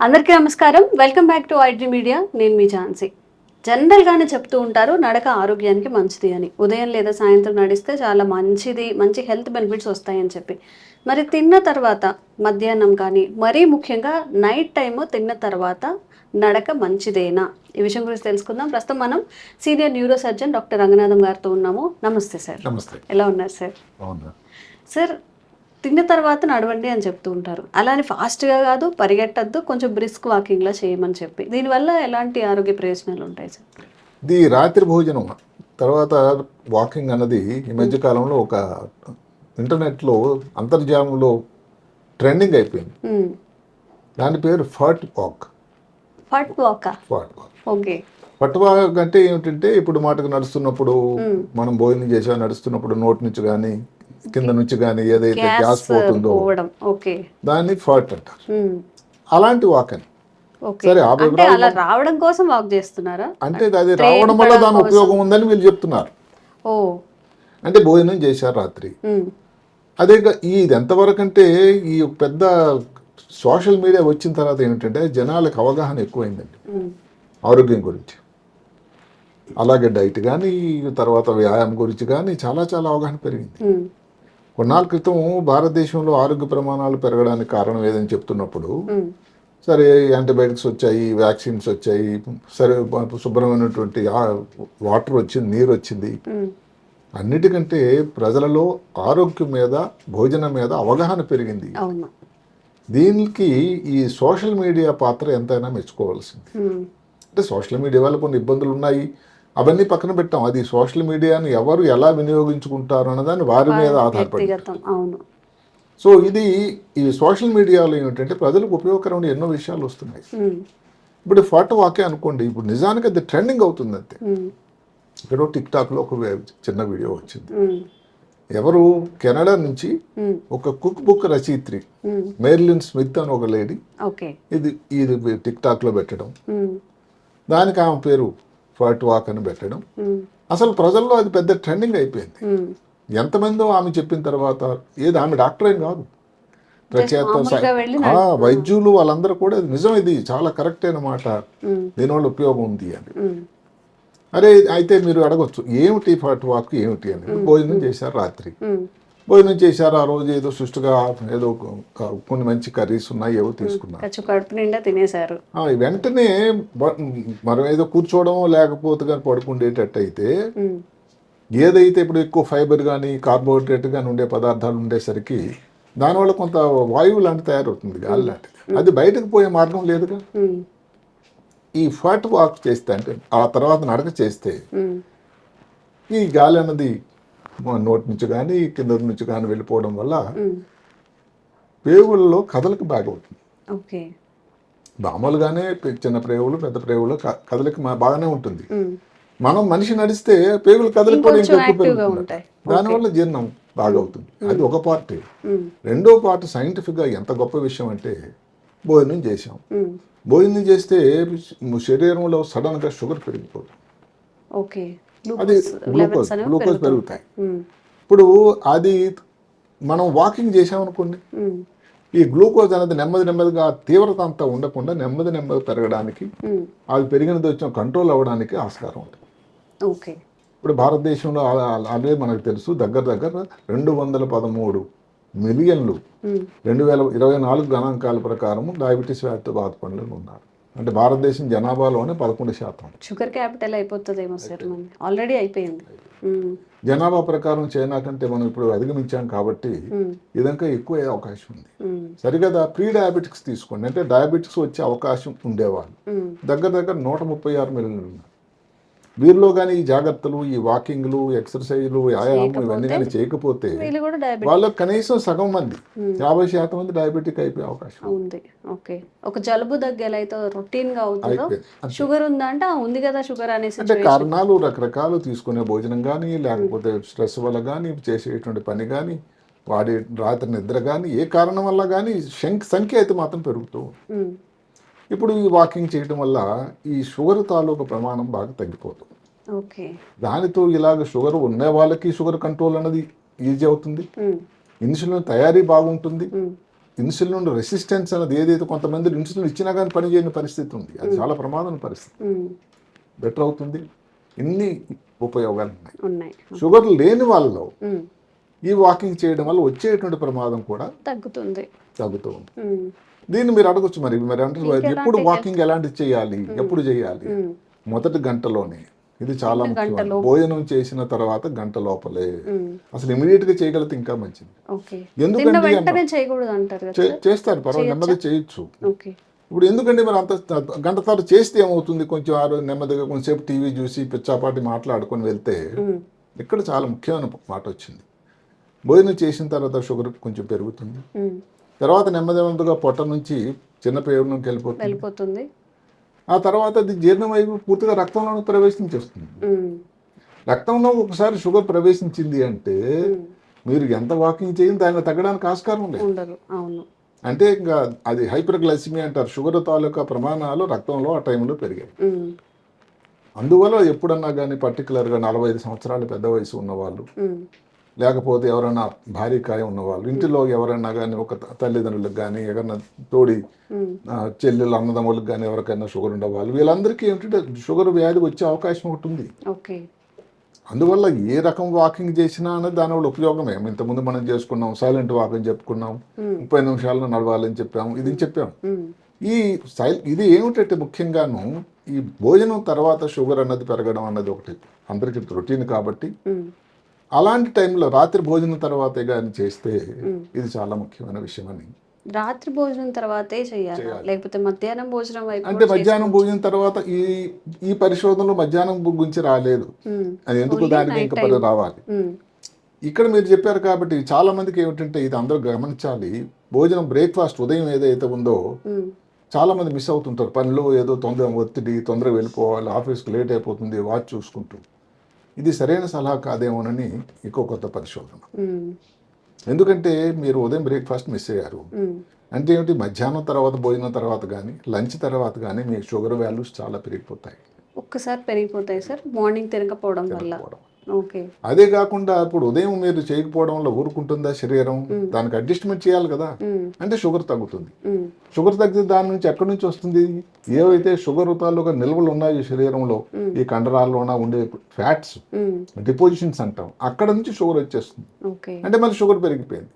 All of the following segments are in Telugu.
అందరికీ నమస్కారం. Welcome back to iDream media. నేను మీ ఝాన్సీ. జనరల్గానే చెప్తూ ఉంటారు నడక ఆరోగ్యానికి మంచిది అని. ఉదయం లేదా సాయంత్రం నడిస్తే చాలా మంచిది, మంచి హెల్త్ బెనిఫిట్స్ వస్తాయని చెప్పి. మరి తిన్న తర్వాత మధ్యాహ్నం కానీ మరీ ముఖ్యంగా నైట్ టైము తిన్న తర్వాత నడక మంచిదేనా? ఈ విషయం గురించి తెలుసుకుందాం. ప్రస్తుతం మనం senior neuro surgeon doctor Ranganatham గారితో ఉన్నాము. నమస్తే సార్. నమస్తే. ఎలా ఉన్నారు సార్? సార్, తిన్న తర్వాత నడవండి అని చెప్తూ ఉంటారు. అలానే ఫాస్ట్గా కాదు, పరిగెట్టద్దు, కొంచెం బ్రిస్క్ వాకింగ్లా చేయమని చెప్పి. దీనివల్ల ఎలాంటి ఆరోగ్య ప్రయోజనాలు ఉంటాయి సార్? ఇది రాత్రి భోజనం తర్వాత వాకింగ్ అన్నది ఈ మధ్య కాలంలో ఒక ఇంటర్నెట్లో అంతర్జాలంలో ట్రెండింగ్ అయిపోయింది. దాని పేరు ఫట్ వాక్. ఫట్ వాక్. ఓకే. ఫట్ వాక్ అంటే ఏమిటంటే ఇప్పుడు మాటకు నడుస్తున్నప్పుడు మనం భోజనం చేసా నడుస్తున్నప్పుడు నోటి నుంచి కానీ కింద నుంచి కానీ ఏదైతే గ్యాస్ పోతుందో దాన్ని ఫట్ అంటారు. అలాంటి వాక్ అని. సరే, అలా రావడం కోసం వాక్ చేస్తున్నారా? అంటే అది రావడం వల్ల దాని ఉపయోగం ఉందని వీళ్ళు చెప్తున్నారు. అంటే భోజనం చేశారు రాత్రి. అదే ఇది ఎంతవరకు అంటే ఈ పెద్ద సోషల్ మీడియా వచ్చిన తర్వాత ఏమిటంటే జనాలకు అవగాహన ఎక్కువైందండి ఆరోగ్యం గురించి. అలాగే డైట్ కానీ తర్వాత వ్యాయామం గురించి కానీ చాలా చాలా అవగాహన పెరిగింది. కొన్నాళ్ళ క్రితం భారతదేశంలో ఆరోగ్య ప్రమాణాలు పెరగడానికి కారణం ఏదని చెప్తున్నప్పుడు సరే యాంటీబయాటిక్స్ వచ్చాయి, వ్యాక్సిన్స్ వచ్చాయి, సరే శుభ్రమైనటువంటి వాటర్ వచ్చింది, నీరు వచ్చింది. అన్నిటికంటే ప్రజలలో ఆరోగ్యం మీద భోజనం మీద అవగాహన పెరిగింది. దీనికి ఈ సోషల్ మీడియా పాత్ర ఎంతైనా మెచ్చుకోవాల్సింది. అంటే సోషల్ మీడియా వల్ల కొన్ని ఇబ్బందులు ఉన్నాయి, అవన్నీ పక్కన పెట్టాం. అది సోషల్ మీడియాని ఎవరు ఎలా వినియోగించుకుంటారు అన్నదాన్ని వారి మీద ఆధారపడి. సో ఇది ఈ సోషల్ మీడియాలో ఏమిటంటే ప్రజలకు ఉపయోగకరమైన ఎన్నో విషయాలు వస్తున్నాయి. ఇప్పుడు ఫోటో వాకే అనుకోండి, ఇప్పుడు నిజానికి అది ట్రెండింగ్ అవుతుంది అంతే. ఇక్కడ టిక్ టాక్లో ఒక చిన్న వీడియో వచ్చింది. ఎవరు కెనడా నుంచి ఒక కుక్ బుక్ రచయిత్రి మెర్లిన్ స్మిత్ అని ఒక లేడీ ఇది టిక్ టాక్ లో పెట్టడం, దానికి ఆమె పేరు ఫట్ వాక్ అని పెట్టడం. అసలు ప్రజల్లో అది పెద్ద ట్రెండింగ్ అయిపోయింది. ఎంతమందో ఆమె చెప్పిన తర్వాత, ఏది ఆమె డాక్టర్ ఏం కాదు, వైద్యులు వాళ్ళందరూ కూడా నిజం, ఇది చాలా కరెక్ట్ అయిన మాట, దీనివల్ల ఉపయోగం ఉంది అని. అరే అయితే మీరు అడగొచ్చు ఏమిటి ఫట్ వాక్ ఏమిటి అని. భోజనం చేశారు రాత్రి, భోజనం చేశారు ఆ రోజు ఏదో సుష్టుగా ఏదో కొన్ని మంచి కర్రీస్ ఉన్నాయి, ఏవో తీసుకున్నారు, కడుపు నిండా తినేశారు. వెంటనే మనం ఏదో కూర్చోవడమో లేకపోతే కానీ పడుకుండేటట్టు అయితే ఏదైతే ఇప్పుడు ఎక్కువ ఫైబర్ కానీ కార్బోహైడ్రేట్ కానీ ఉండే పదార్థాలు ఉండేసరికి దానివల్ల కొంత వాయువు లాంటి తయారవుతుంది, గాలి లాంటిది. అది బయటకు పోయే మార్గం లేదుగా. ఈ ఫట్ వాక్ చేస్తే అంటే ఆ తర్వాత నడక చేస్తే ఈ గాలి అన్నది నోటి నుంచి కానీ కింద నుంచి కానీ వెళ్ళిపోవడం వల్ల పేగులలో కదలిక బాగా అవుతుంది. మామూలుగానే చిన్న ప్రేగులు పెద్ద ప్రేగులు కదలిక బాగానే ఉంటుంది. మనం మనిషి నడిస్తే పేగులు కదలిక కూడా ఇంకా ఎక్కువ పెరుగుతుంది, దానివల్ల జీర్ణం బాగా అవుతుంది. అది ఒక పార్ట్. రెండో పార్ట్ సైంటిఫిక్ గా ఎంత గొప్ప విషయం అంటే భోజనం చేసాం, భోజనం చేస్తే శరీరంలో సడన్ గా షుగర్ పెరిగిపోతుంది, అది గ్లూకోజ్ పెరుగుతాయి. ఇప్పుడు అది మనం వాకింగ్ చేసామనుకోండి, ఈ గ్లూకోజ్ అనేది నెమ్మది నెమ్మదిగా తీవ్రత అంతా ఉండకుండా నెమ్మది పెరగడానికి, అది పెరిగినది వచ్చిన కంట్రోల్ అవ్వడానికి ఆస్కారం ఉంటుంది. ఇప్పుడు భారతదేశంలో అదే మనకు తెలుసు, దగ్గర 213 మిలియన్లు 2024 గణాంకాల ప్రకారం డయాబెటీస్ వ్యాధితో బాధపడిన ఉన్నారు. అంటే భారతదేశం జనాభాలోనే 11%. షుగర్ క్యాపిటల్ అయిపోతుందేమో సార్, ఆల్రెడీ అయిపోయింది. జనాభా ప్రకారం చైనా కంటే మనం ఇప్పుడు అధిగమించాం కాబట్టి ఇదంతా ఎక్కువ అయ్యే అవకాశం ఉంది. సరిగదా ప్రీ డయాబెటిక్స్ తీసుకోండి, అంటే డయాబెటిక్స్ వచ్చే అవకాశం ఉండేవాళ్ళు దగ్గర 136 మిలియన్లు ఉన్నారు. వీరిలో కానీ ఈ జాగ్రత్తలు, ఈ వాకింగ్లు, ఎక్సర్సైజ్లు, వ్యాయామం ఇవన్నీ కానీ చేయకపోతే వాళ్ళకి కనీసం సగం మంది 50% మంది డయాబెటిక్ అయిపోయే అవకాశం ఉంది. ఒక జలుబు దగ్గర అయితే రొటీన్ గా అవుతుందో షుగర్ ఉందా అంటే ఉంది కదా షుగర్ అనేసి. అంటే కారణాలు రకరకాలు, తీసుకునే భోజనం కానీ లేకపోతే స్ట్రెస్ వల్ల కానీ చేసేటువంటి పని కానీ వాడి రాత్రి నిద్ర కానీ ఏ కారణం వల్ల కానీ సంఖ్య అయితే మాత్రం పెరుగుతూ. ఇప్పుడు ఈ వాకింగ్ చేయడం వల్ల ఈ షుగర్ తాలూకు ప్రమాణం బాగా తగ్గిపోతుంది. దానితో ఇలాగ షుగర్ ఉన్న వాళ్ళకి షుగర్ కంట్రోల్ అన్నది ఈజీ అవుతుంది, ఇన్సులిన్ తయారీ బాగుంటుంది, ఇన్సులిన్ రెసిస్టెన్స్ అనేది ఏదైతే కొంతమంది ఇన్సులిన్ ఇచ్చినా కానీ పనిచేయని పరిస్థితి ఉంది, అది చాలా ప్రమాదం పరిస్థితి. బెటర్ అవుతుంది. ఇన్ని ఉపయోగాలు ఉన్నాయి. షుగర్ లేని వాళ్ళలో ఈ వాకింగ్ చేయడం వల్ల వచ్చేటువంటి ప్రమాదం కూడా తగ్గుతుంది. దీన్ని మీరు అడగొచ్చు, మరి అంటారు ఎప్పుడు వాకింగ్ ఎలాంటిది చేయాలి, ఎప్పుడు చేయాలి? మొదటి గంటలోనే. ఇది చాలా ముఖ్యం. భోజనం చేసిన తర్వాత గంట లోపలే. అసలు ఇమీడియట్ గా చేయగలిగితే ఇంకా మంచిది. ఎందుకంటే చేస్తారు, పర్వాలేదు, నెమ్మదిగా చేయొచ్చు. ఇప్పుడు ఎందుకంటే మరి అంత గంట తర్వాత చేస్తే ఏమవుతుంది, కొంచెం నెమ్మదిగా కొంచెంసేపు టీవీ చూసి పిచ్చాపాటి మాట్లాడుకొని వెళ్తే, ఇక్కడ చాలా ముఖ్యమైన మాట వచ్చింది. భోజనం చేసిన తర్వాత షుగర్ కొంచెం పెరుగుతుంది, తర్వాత నెమ్మదిగా పొట్ట నుంచి చిన్న పేరులోకి వెళ్ళిపోతుంది. ఆ తర్వాత అది జీర్ణమై పూర్తిగా రక్తంలో ప్రవేశించేస్తుంది. రక్తంలో ఒకసారి షుగర్ ప్రవేశించింది అంటే మీరు ఎంత వాకింగ్ చేయండి దాన్ని తగ్గడానికి ఆస్కారం లేదు. అంటే ఇంకా అది హైపర్గ్లైసిమియా అంటారు. షుగర్ తాలూకా ప్రమాణాలు రక్తంలో ఆ టైంలో పెరిగాయి. అందువల్ల ఎప్పుడన్నా కానీ పర్టికులర్గా 45 సంవత్సరాలు పెద్ద వయసు ఉన్నవాళ్ళు, లేకపోతే ఎవరైనా భారీకాయ ఉన్నవాళ్ళు, ఇంటిలో ఎవరైనా కానీ ఒక తల్లిదండ్రులకు కానీ ఎవరైనా తోడి చెల్లెలు అన్నదమ్ములకు కానీ ఎవరికైనా షుగర్ ఉండేవాళ్ళు, వీళ్ళందరికీ ఏంటంటే షుగర్ వ్యాధి వచ్చే అవకాశం ఒకటి ఉంది. అందువల్ల ఏ రకం వాకింగ్ చేసినా అనేది దానివల్ల ఉపయోగమే. ఇంతకుముందు మనం చేసుకున్నాం, సైలెంట్ వాకింగ్ చెప్పుకున్నాం, 30 నిమిషాల్లో నడవాలని చెప్పాము, ఇది చెప్పాము. ఇది ఏమిటంటే ముఖ్యంగాను ఈ భోజనం తర్వాత షుగర్ అన్నది పెరగడం అన్నది ఒకటి అందరికీ రొటీన్ కాబట్టి, అలాంటి టైంలో రాత్రి భోజనం తర్వాతే కానీ చేస్తే ఇది చాలా ముఖ్యమైన విషయం అని. రాత్రి భోజనం తర్వాతే చేయాలి, లేకపోతే మధ్యాహ్నం భోజనం అంటే మధ్యాహ్నం భోజనం తర్వాత ఈ పరిశోధనలో మధ్యాహ్నం గురించి రాలేదు, అది ఎందుకు దానికి ఇంకా రావాలి. ఇక్కడ మీరు చెప్పారు కాబట్టి చాలా మందికి ఏమిటంటే ఇది అందరూ గమనించాలి. భోజనం బ్రేక్ఫాస్ట్ ఉదయం ఏదైతే ఉందో చాలా మంది మిస్ అవుతుంటారు. పనిలో ఏదో ఒత్తిడి, తొందరగా వెళ్ళిపోవాలి, ఆఫీస్కి లేట్ అయిపోతుంది, వాచ్ చూసుకుంటూ. ఇది సరైన సలహా కాదేమోనని ఇంకో కొత్త పరిశోధన. ఎందుకంటే మీరు ఉదయం బ్రేక్ఫాస్ట్ మిస్ అయ్యారు అంటే ఏమిటి, మధ్యాహ్నం తర్వాత భోజనం తర్వాత కానీ లంచ్ తర్వాత కానీ మీ షుగర్ వాల్యూస్ చాలా పెరిగిపోతాయి. ఒక్కసారి పెరిగిపోతాయి సార్, మార్నింగ్ తినకపోవడం వల్ల. అదే కాకుండా ఇప్పుడు ఉదయం మీరు చేయకపోవడం వల్ల ఊరుకుంటుందా శరీరం, దానికి అడ్జస్ట్మెంట్ చేయాలి కదా, అంటే షుగర్ తగ్గుతుంది. షుగర్ తగ్గితే దాని నుంచి ఎక్కడి నుంచి వస్తుంది, ఏవైతే షుగర్ తాలూకా నిల్వలు ఉన్నాయి శరీరంలో, ఈ కండరాల్లోన ఉండే ఫ్యాట్స్ డిపోజిషన్స్ అంటాం, అక్కడ నుంచి షుగర్ వచ్చేస్తుంది. అంటే మళ్ళీ షుగర్ పెరిగిపోయింది,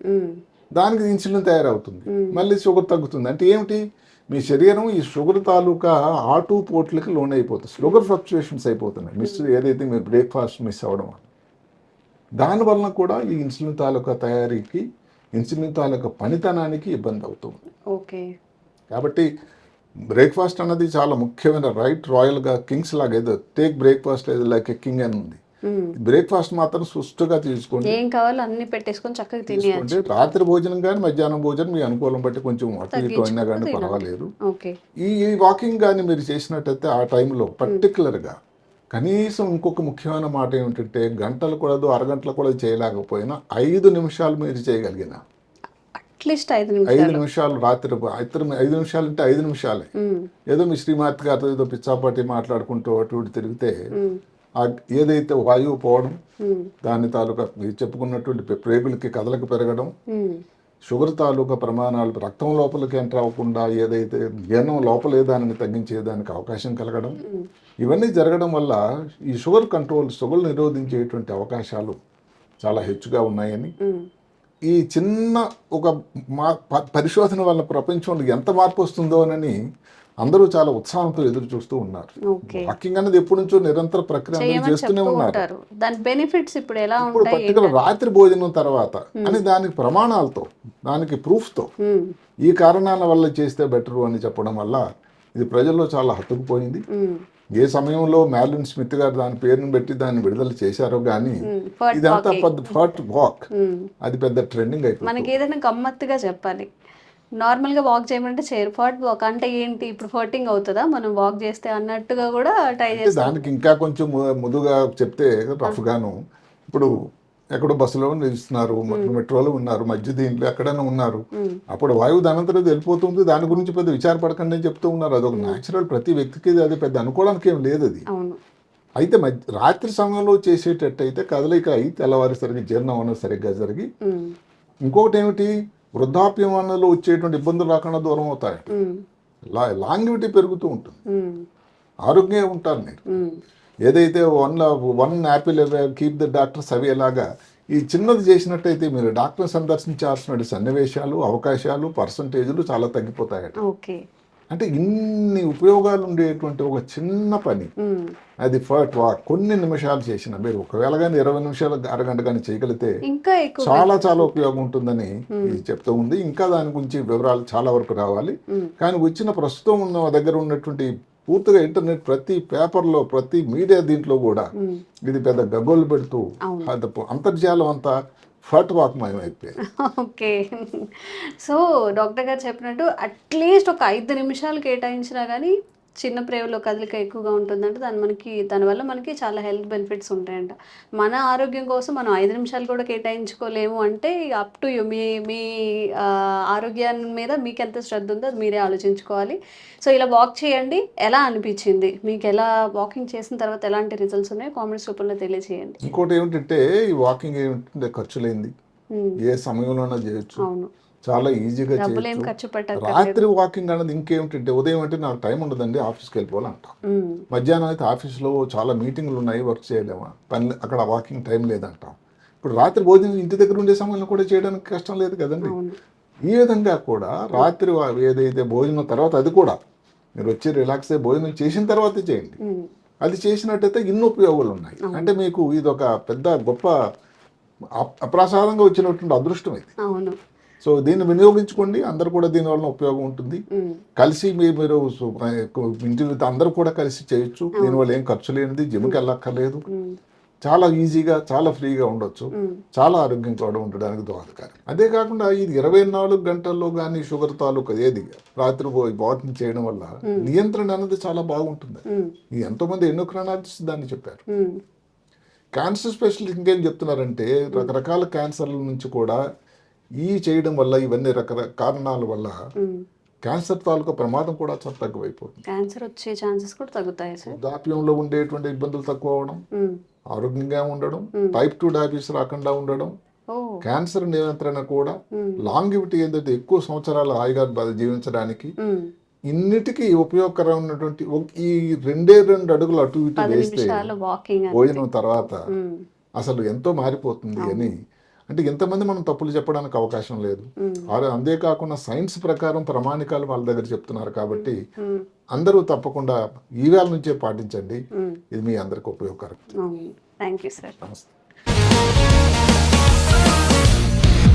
దానికి ఇన్సులిన్ తయారవుతుంది, మళ్ళీ షుగర్ తగ్గుతుంది. అంటే ఏమిటి, మీ శరీరం ఈ షుగర్ తాలూకా ఆటుపోట్లకి లోన్ అయిపోతుంది, షుగర్ ఫ్లక్చుయేషన్స్ అయిపోతున్నాయి. ఏదైతే మీరు బ్రేక్ఫాస్ట్ మిస్ అవ్వడం దానివల్ల కూడా ఈ ఇన్సులిన్ తాలూకా తయారీకి, ఇన్సులిన్ తాలూకా పనితనానికి ఇబ్బంది అవుతుంది. కాబట్టి బ్రేక్ఫాస్ట్ అన్నది చాలా ముఖ్యమైన రైట్. రాయల్గా కింగ్స్ లాగా ఏదో టేక్ బ్రేక్ఫాస్ట్ ఏదో లైక్ ఎ కింగ్ అని ఉంది. బ్రేక్ఫాస్ట్ మాత్రం సుష్టుగా తీసుకోండి, ఏం కావాలో అన్ని పెట్టేసుకొని చక్కగా తినేయండి. రాత్రి భోజనం కానీ మధ్యాహ్నం భోజనం మీ అనుకూలం బట్టి కొంచెం అటు ఇటు అయినా కానీ పర్వాలేదు. ఈ వాకింగ్ కానీ మీరు చేసినట్టయితే ఆ టైంలో పర్టికులర్గా కనీసం ఇంకొక ముఖ్యమైన మాట ఏమిటంటే గంటలు కూడా అరగంటలు కూడా చేయలేకపోయినా 5 నిమిషాలు మీరు చేయగలిగిన, అట్లీస్ట్ 5 నిమిషాలు రాత్రి 5 నిమిషాలు అంటే 5 నిమిషాలే. ఏదో మీ శ్రీమాతి గారితో ఏదో పిచ్చాపాటి మాట్లాడుకుంటూ అటు ఇటు తిరిగితే ఏదైతే వాయువు పోవడం, దాని తాలూకా చెప్పుకున్నటువంటి ప్రేగులకి కదలకు పెరగడం, షుగర్ తాలూకా ప్రమాణాలు రక్తం లోపలికి ఎంటర్ అవ్వకుండా ఏదైతే జీర్ణం లోపలే దానిని తగ్గించేదానికి అవకాశం కలగడం, ఇవన్నీ జరగడం వల్ల ఈ షుగర్ కంట్రోల్, షుగర్ నిరోధించేటువంటి అవకాశాలు చాలా హెచ్చుగా ఉన్నాయని, ఈ చిన్న ఒక పరిశోధన వల్ల ప్రపంచంలో ఎంత మార్పు వస్తుందో అని అందరూ చాలా ఉత్సాహంతో ఎదురు చూస్తూ ఉన్నారు. వాకింగ్ అనేది ఎప్పటి నుంచో నిరంతర ప్రక్రియ చేస్తూనే ఉన్నారు. దాని బెనిఫిట్స్ ఇప్పుడు ఎలా ఉంటాయి, ఇప్పుడు పర్టికులర్ రాత్రి భోజనం తర్వాత అని దానికి ప్రమాణాలతో, దానికి ప్రూఫ్తో, ఈ కారణాల వల్ల చేస్తే బెటర్ అని చెప్పడం వల్ల ఇది ప్రజల్లో చాలా హత్తుకుపోయింది. ఏ సమయంలో మ్యాలిన్ స్మిత్ గారు దాని పేరును పెట్టి దాన్ని విడుదల చేశారో గానీ ఇదంతా ఫర్ట్ వాక్, అది పెద్ద ట్రెండింగ్ అయిపోయింది. మనకి ఏదైనా గమ్మత్తుగా చెప్పాలి, నార్మల్గా వాక్ చేయమంటే చేయరు, ఫర్ట్ వాక్ అంటే ఏంటి, ఇప్పుడు ఫర్టింగ్ అవుతుందా మనం వాక్ చేస్తే అన్నట్టుగా కూడా ట్రై చేస్తారు. దానికి ఇంకా కొంచెం ముదుగా చెప్తే రఫ్గాను, ఇప్పుడు ఎక్కడో బస్సులో నిలుస్తున్నారు, మెట్రోలో ఉన్నారు, మధ్య దీంట్లో ఎక్కడైనా ఉన్నారు, అప్పుడు వాయువు దానంతరం వెళ్ళిపోతుంది, దాని గురించి పెద్ద విచారపడకండి అని చెప్తూ ఉన్నారు. అదొక న్యాచురల్, ప్రతి వ్యక్తికి అది పెద్ద అనుకోవడానికి ఏం లేదు. అది అయితే రాత్రి సమయంలో చేసేటట్టయితే కదలిక అయి తెల్లవారి సరిగ్గా జీర్ణం అనేది సరిగ్గా జరిగి, ఇంకొకటి ఏమిటి, వృద్ధాప్యంలో వచ్చేటువంటి ఇబ్బందులు రాకుండా దూరం అవుతాయి. లాంగివిటీ పెరుగుతూ ఉంటుంది, ఆరోగ్యంగా ఉంటారు మీరు. ఏదైతే one apple keep the doctors అవేలాగా ఈ చిన్నది చేసినట్టయితే మీరు డాక్టర్ సందర్శించాల్సిన సన్నివేశాలు, అవకాశాలు, పర్సంటేజ్లు చాలా తగ్గిపోతాయట. ఓకే, అంటే ఇన్ని ఉపయోగాలు ఉండేటువంటి ఒక చిన్న పని అది కొన్ని నిమిషాలు చేసిన మీరు ఒకవేళ కానీ 20 నిమిషాలు అరగంట కానీ చేయగలిగితే ఇంకా ఎక్కువ చాలా చాలా ఉపయోగం ఉంటుందని ఇది చెప్తూ ఉంది. ఇంకా దాని గురించి వివరాలు చాలా వరకు రావాలి. కానీ వచ్చిన ప్రస్తుతం ఉన్న దగ్గర ఉన్నటువంటి పూర్తిగా ఇంటర్నెట్ ప్రతి పేపర్లో, ప్రతి మీడియా దీంట్లో కూడా ఇది పెద్ద గగ్గోలు పెడుతూ అంతర్జాలం అంతా ఫట్ వాక్మయం అయిపోయింది. ఓకే, సో డాక్టర్ గారు చెప్పినట్టు అట్లీస్ట్ ఒక 5 నిమిషాలు కేటాయించినా కానీ చిన్న ప్రేమలో కదలిక ఎక్కువగా ఉంటుందంటే దానివల్ల మనకి చాలా హెల్త్ బెనిఫిట్స్ ఉంటాయంట. మన ఆరోగ్యం కోసం మనం 5 నిమిషాలు కూడా కేటాయించుకోలేము అంటే అప్ టు యూ. మీ ఆరోగ్యాన్ని మీద మీకు ఎంత శ్రద్ధ ఉందో అది మీరే ఆలోచించుకోవాలి. సో ఇలా వాక్ చేయండి. ఎలా అనిపించింది మీకు? ఎలా వాకింగ్ చేసిన తర్వాత ఎలాంటి రిజల్ట్స్ ఉన్నాయో కామెంట్స్ రూపంలో తెలియజేయండి. ఇంకోటి ఏమిటంటే ఈ వాకింగ్ ఏమిటంటే ఖర్చు లేనిది, ఏ సమయంలోనైనా చేయొచ్చు, అవును, చాలా ఈజీగా డబ్బులేం చేయొచ్చు. ఖర్చు పెట్టాలి. రాత్రి వాకింగ్ అనేది ఇంకేమిటంటే ఉదయం అంటే నాకు టైం ఉండదండి, ఆఫీస్కి వెళ్ళిపోవాలంటాం. మధ్యాహ్నం అయితే ఆఫీస్లో చాలా మీటింగ్లు ఉన్నాయి, వర్క్ చేయలేమా, పని అక్కడ వాకింగ్ టైం లేదంటాం. ఇప్పుడు రాత్రి భోజనం ఇంటి దగ్గర ఉండే సమయంలో కూడా చేయడానికి కష్టం లేదు కదండి. ఈ విధంగా కూడా రాత్రి ఏదైతే భోజనం తర్వాత అది కూడా మీరు వచ్చి రిలాక్స్ అయ్యి భోజనం చేసిన తర్వాతే చేయండి. అది చేసినట్టయితే ఇన్ని ఉపయోగాలు ఉన్నాయి. అంటే మీకు ఇది ఒక పెద్ద గొప్ప అప్రసాదంగా వచ్చినటువంటి అదృష్టం ఇది. అవును, సో దీన్ని వినియోగించుకోండి. అందరు కూడా దీనివల్ల ఉపయోగం ఉంటుంది. కలిసి మీరు ఇంటి అందరూ కూడా కలిసి చేయొచ్చు. దీనివల్ల ఏం ఖర్చు లేనిది, జిమ్కి వెళ్ళక్కర్లేదు. చాలా ఈజీగా, చాలా ఫ్రీగా ఉండొచ్చు. చాలా ఆరోగ్యంగా కూడా ఉండడానికి దోహదకారం. అదే కాకుండా ఇది 24 గంటల్లో కానీ షుగర్ తాలూకా ఏది రాత్రి వాకింగ్ చేయడం వల్ల నియంత్రణ అనేది చాలా బాగుంటుంది. ఇది ఎంతోమంది ఎండోక్రైనాలజిస్ట్ దాన్ని చెప్పారు. క్యాన్సర్ స్పెషలిస్ట్ ఇంకేం చెప్తున్నారంటే రకరకాల క్యాన్సర్ల నుంచి కూడా ఈ చేయడం వల్ల, ఇవన్నీ రకరకాల కారణాల వల్ల క్యాన్సర్ తాలూకా ప్రమాదం కూడా చాలా తక్కువైపోతుంది. క్యాన్సర్ వచ్చే ఛాన్సెస్ కూడా తగ్గుతాయి సార్. వృద్ధాప్యంలో ఉండేటువంటి ఇబ్బందులు తక్కువ అవడం, ఆరోగ్యంగా ఉండడం, టైప్ 2 డయాబెటీస్ రాకుండా ఉండడం, క్యాన్సర్ నియంత్రణ కూడా, లాంగివిటీ ఏదైతే ఎక్కువ సంవత్సరాలు హాయిగా జీవించడానికి, ఇన్నిటికీ ఉపయోగకరమైనటువంటి ఈ 2 అడుగులు అటు ఇటు వేస్తే భోజనం తర్వాత అసలు ఎంతో మారిపోతుంది అని. అంటే ఎంతమంది మనం తప్పులు చెప్పడానికి అవకాశం లేదు. అంతేకాకుండా సైన్స్ ప్రకారం ప్రామాణికాలు వాళ్ళ దగ్గర చెప్తున్నారు కాబట్టి అందరూ తప్పకుండా ఈవేళ నుంచే పాటించండి. ఇది మీ అందరికి ఉపయోగకరం. Thank you sir. నమస్తే.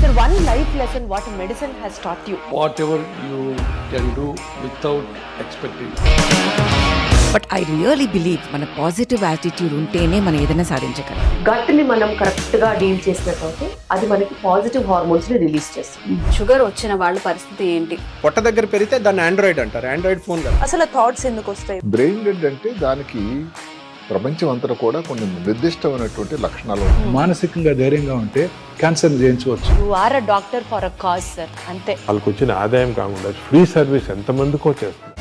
Sir, one life lesson what medicine has taught you. Whatever you can do without expecting. But I really believe మన పాజిటివ్ యాటిట్యూడ్ ఉంటేనే మనం ఏదైనా సాధించగలం. గట్ని మనం కరెక్ట్ గా డీల్ చేసినట్లయితే అది మనకి పాజిటివ్ హార్మోన్స్ ని రిలీజ్ చేస్తుంది. షుగర్ వచ్చిన వాళ్ళ పరిస్థితి ఏంటి? పొట్ట దగ్గర పెరిగితే దాన్ని ఆండ్రాయిడ్ అంటారు. ఆండ్రాయిడ్ ఫోన్ కదా. అసలు థాట్స్ ఎందుకు వస్తాయి? బ్రెయిన్ డెడ్ అంటే దానికి ప్రపంచం అంతా కూడా కొన్ని నిర్దిష్టమైనటువంటి లక్షణాలు ఉన్నాయి. మానసికంగా ధైర్యంగా ఉంటే క్యాన్సర్ జయించవచ్చు. You are a doctor for a cause sir, అంతే. వాళ్ళకి వచ్చిన ఆదాయం కాకుండా ఫ్రీ సర్వీస్ ఎంతమందికో చేస్తుంది.